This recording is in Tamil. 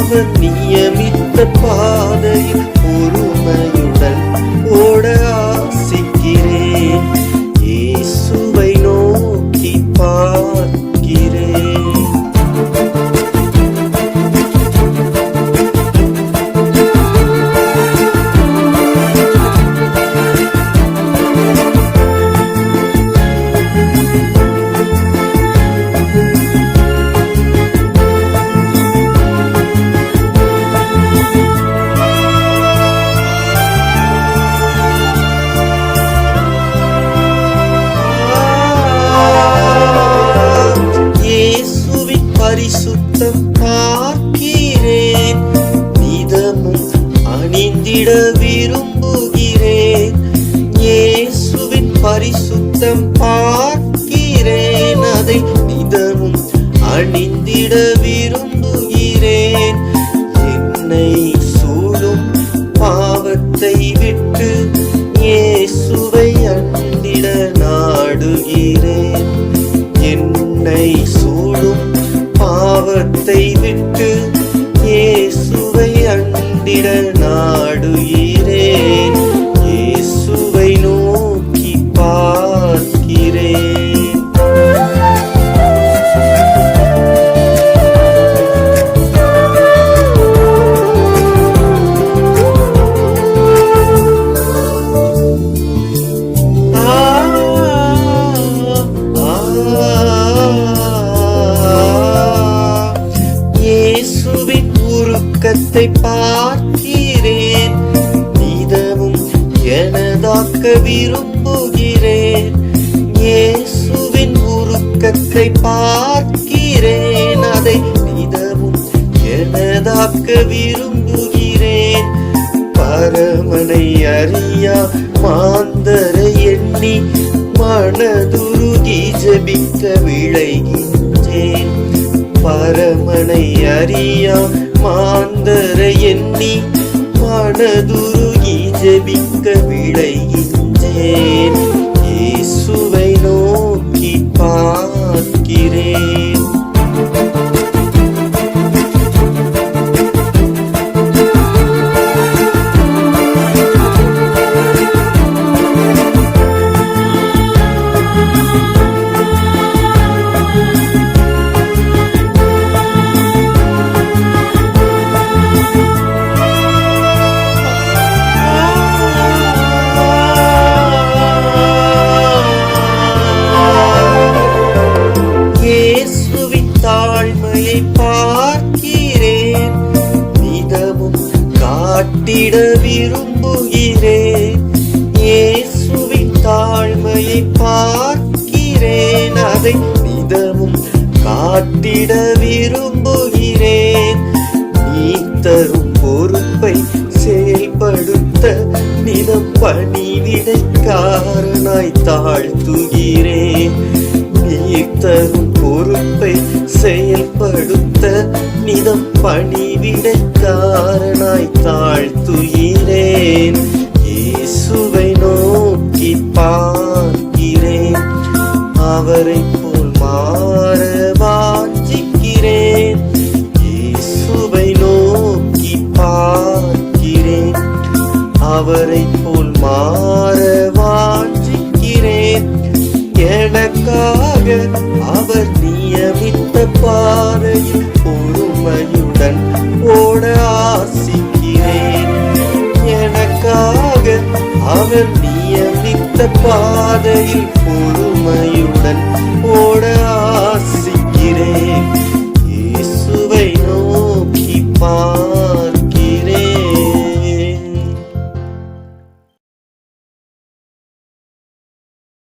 அவர் நியமித்த பாதையில் பொறுமையுடன் ஓட ஆசிக்கிறேன். இயேசுவை நோக்கி பார்க்கிறேன். பரிசுத்தம் பார்க்கிறேன், நிதமும் அணிந்திட விரும்புகிறேன். இயேசுவின் பரிசுத்தம் பார்க்கிறேன், அதை நிதமும் அணிந்திட விரும்புகிறேன். என்னை சூழும் பாவத்தை விட்டு இயேசுவை அண்டிட நாடுகிறேன். என்னை சூழும் பாவத்தை விட்டு இயேசுவை அண்டிட நாடுகிறேன். இயேசுவை நோக்கி பார்க்கிறேன். உருக்கத்தை பார்க்கிறேன், நிதமும் எனதாக்க விரும்புகிறேன். இயேசுவின் உருக்கத்தை பார்க்கிறேன், அதை நிதமும் எனதாக்க விரும்புகிறேன். பரமனை அறியா மாந்தரை எண்ணி மனதுருகி ஜெபிக்க விளைகின்றேன். பரமனை அறியா மாந்தரை எண்ணி மனதுருகி ஜெபிக்க விளைகின்றேன். இயேசுவை நோக்கி பார்க்கிறேன். தாழ்மையை பார்க்கிறேன், நிதமும் காட்டிட விரும்புகிறேன். இயேசுவின் தாழ்மையை பார்க்கிறேன், அதை நிதமும் காட்டிட விரும்புகிறேன். நீ தரும் பொறுப்பை செயல்படுத்த நிதம் பணிவிடைக்காரனாய் தாழ்த்துகிறேன். நீ தரும் பொறுப்பை செயல்படுத்த நிதம் பணிவிடைக்காரனாய் தாழ்த்துகிறேன். இயேசுவை நோக்கி பார்க்கிறேன், அவரை போல் மாற வாஞ்சிக்கிறேன். இயேசுவை நோக்கி பார்க்கிறேன், அவரை போல் மாற வாஞ்சிக்கிறேன். எனக்காக அவர் நியமித்த பாதையில் பொறுமையுடன் ஓட ஆசிக்கிறேன். எனக்காக அவர் நியமித்த பாதையில் பொறுமையுடன் ஓட ஆசிக்கிறேன். இயேசுவை நோக்கி